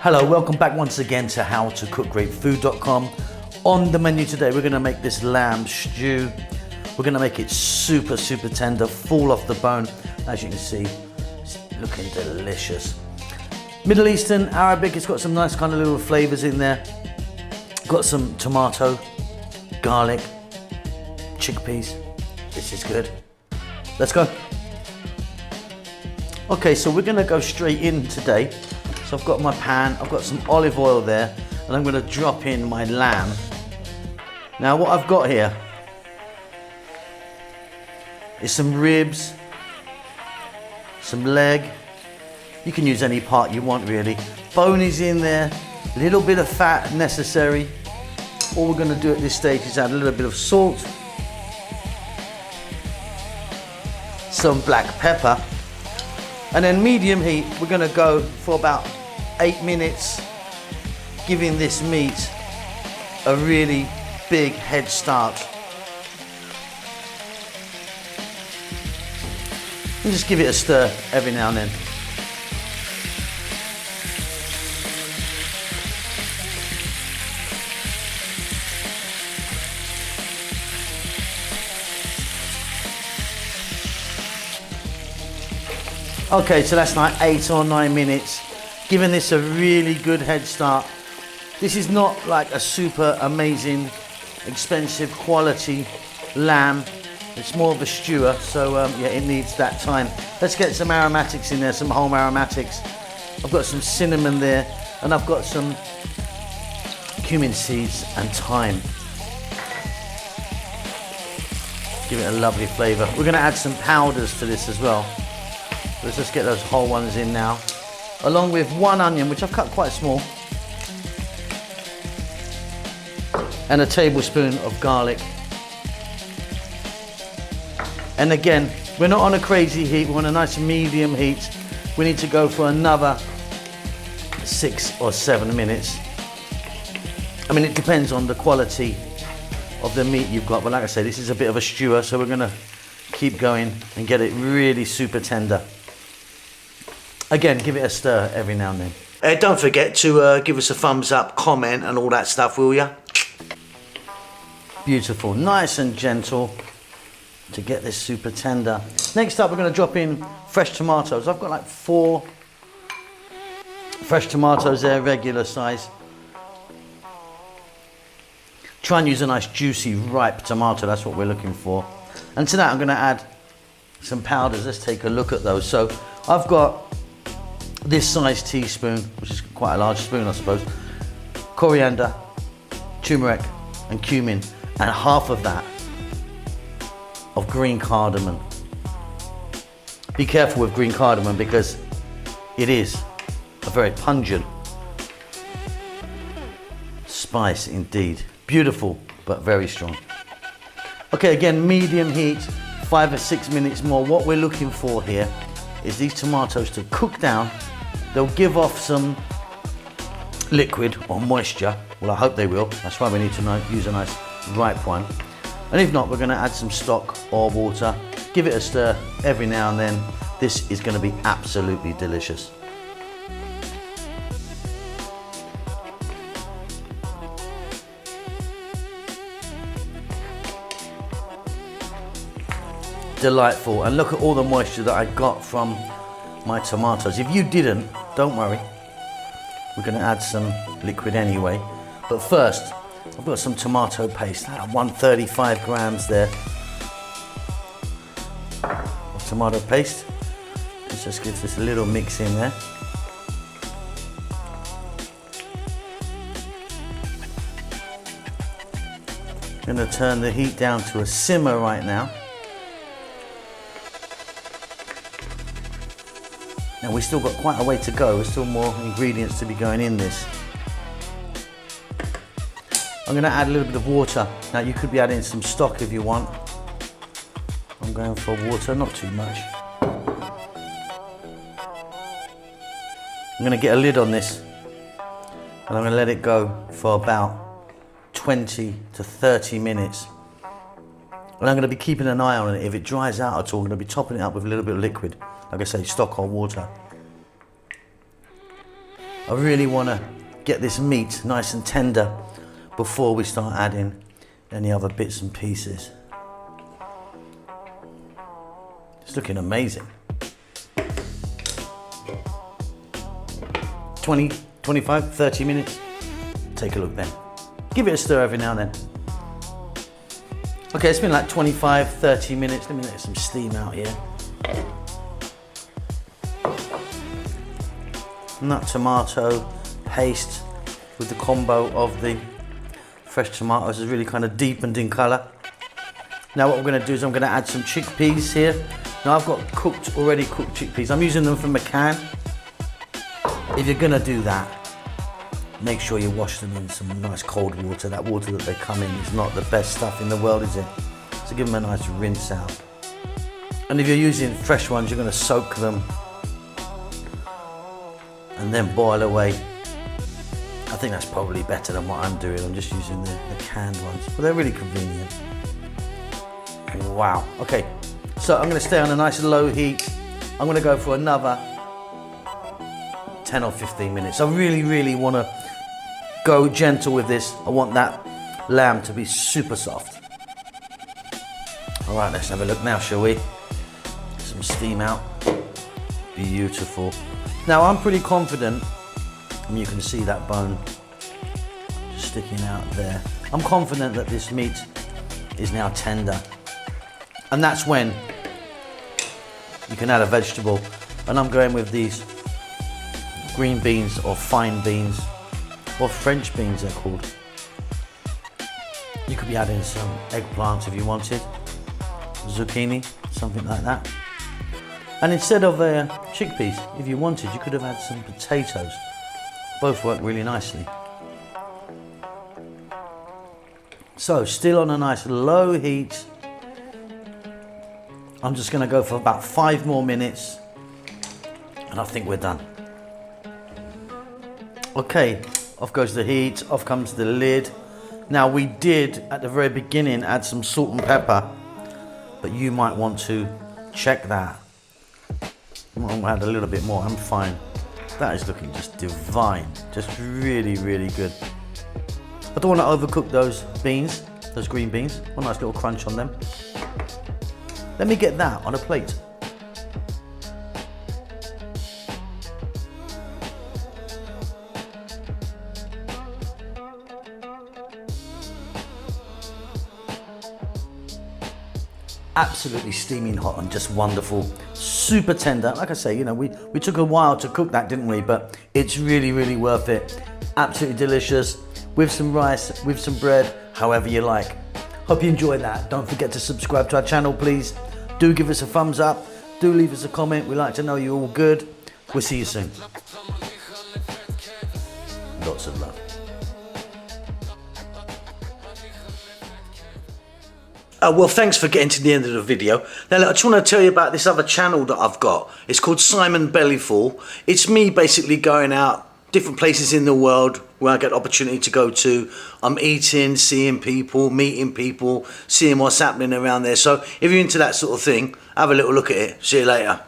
Hello, welcome back once again to howtocookgreatfood.com. On the menu today, we're gonna make this lamb stew. We're gonna make it super tender, fall off the bone. As you can see, it's looking delicious. Middle Eastern, Arabic, it's got some nice kind of little flavors in there. Got some tomato, garlic, chickpeas. This is good. Let's go. Okay, so we're gonna go straight in today. So I've got my pan, I've got some olive oil there, and I'm gonna drop in my lamb. Now what I've got here is some ribs, some leg. You can use any part you want really. Bone is in there, a little bit of fat necessary. All we're gonna do at this stage is add a little bit of salt, some black pepper, and then medium heat, we're gonna go for about 8 minutes, giving this meat a really big head start. And just give it a stir every now and then. Okay, so that's like 8 or 9 minutes, giving this a really good head start. This is not like a super amazing, expensive quality lamb. It's more of a stewer, so yeah, it needs that time. Let's get some aromatics in there, some home aromatics. I've got some cinnamon there, and I've got some cumin seeds and thyme. Give it a lovely flavor. We're gonna add some powders to this as well. Let's just get those whole ones in now, along with 1 onion, which I've cut quite small, and a tablespoon of garlic. And again, we're not on a crazy heat, we're on a nice medium heat. We need to go for another 6 or 7 minutes. I mean, it depends on the quality of the meat you've got, but like I say, this is a bit of a stewer, so we're gonna keep going and get it really super tender. Again, give it a stir every now and then. Don't forget to give us a thumbs up, comment and all that stuff, will ya? Beautiful, nice and gentle to get this super tender. Next up, we're gonna drop in fresh tomatoes. I've got like 4 fresh tomatoes there, regular size. Try and use a nice juicy, ripe tomato, that's what we're looking for. And to that, I'm gonna add some powders. Let's take a look at those. So I've got this size teaspoon, which is quite a large spoon, I suppose, coriander, turmeric, and cumin, and half of that of green cardamom. Be careful with green cardamom because it is a very pungent spice indeed. Beautiful, but very strong. Okay, again, medium heat, 5 or 6 minutes more. What we're looking for here is these tomatoes to cook down. They'll give off some liquid or moisture. Well, I hope they will. That's why we need to use a nice ripe one. And if not, we're gonna add some stock or water. Give it a stir every now and then. This is gonna be absolutely delicious. Delightful, and look at all the moisture that I got from my tomatoes. If you didn't, don't worry. We're gonna add some liquid anyway. But first, I've got some tomato paste, 135 grams there of tomato paste. Let's just give this a little mix in there. Gonna turn the heat down to a simmer right now. Now we've still got quite a way to go. There's still more ingredients to be going in this. I'm gonna add a little bit of water. Now you could be adding some stock if you want. I'm going for water, not too much. I'm gonna get a lid on this and I'm gonna let it go for about 20 to 30 minutes. And I'm gonna be keeping an eye on it. If it dries out at all, I'm gonna be topping it up with a little bit of liquid. Like I say, stock or water. I really want to get this meat nice and tender before we start adding any other bits and pieces. It's looking amazing. 20, 25, 30 minutes. Take a look then. Give it a stir every now and then. Okay, it's been like 25, 30 minutes. Let me let some steam out here. And that tomato paste with the combo of the fresh tomatoes is really kind of deepened in colour. Now what we're going to do is I'm going to add some chickpeas here. Now I've got already cooked chickpeas. I'm using them from a can. If you're going to do that, make sure you wash them in some nice cold water. That water that they come in is not the best stuff in the world, is it? So give them a nice rinse out. And if you're using fresh ones, you're going to soak them and then boil away. I think that's probably better than what I'm doing. I'm just using the canned ones, but they're really convenient. Wow. Okay, so I'm going to stay on a nice low heat. I'm going to go for another 10 or 15 minutes. I really want to go gentle with this. I want that lamb to be super soft. All right, let's have a look now, shall we? Some steam out. Beautiful. Now I'm pretty confident, and you can see that bone just sticking out there. I'm confident that this meat is now tender. And that's when you can add a vegetable. And I'm going with these green beans or fine beans, or French beans they're called. You could be adding some eggplant if you wanted, zucchini, something like that. And instead of chickpeas, if you wanted, you could have had some potatoes. Both work really nicely. So still on a nice low heat. I'm just going to go for about 5 more minutes and I think we're done. Okay, off goes the heat, off comes the lid. Now we did at the very beginning add some salt and pepper, but you might want to check that. I'll add a little bit more, I'm fine. That is looking just divine, just really good. I don't want to overcook those beans, those green beans. One nice little crunch on them. Let me get that on a plate. Absolutely steaming hot and just wonderful, super tender. Like I say, you know, we took a while to cook that, didn't we? But it's really worth it. Absolutely delicious, with some rice, with some bread, however you like. Hope you enjoyed that. Don't forget to subscribe to our channel, please. Do give us a thumbs up. Do leave us a comment. We like to know you're all good. We'll see you soon. Lots of love. Well, thanks for getting to the end of the video. Now, look, I just want to tell you about this other channel that I've got. It's called Simon Bellyful. It's me basically going out different places in the world where I get opportunity to go to. I'm eating, seeing people, meeting people, seeing what's happening around there. So if you're into that sort of thing, have a little look at it. See you later.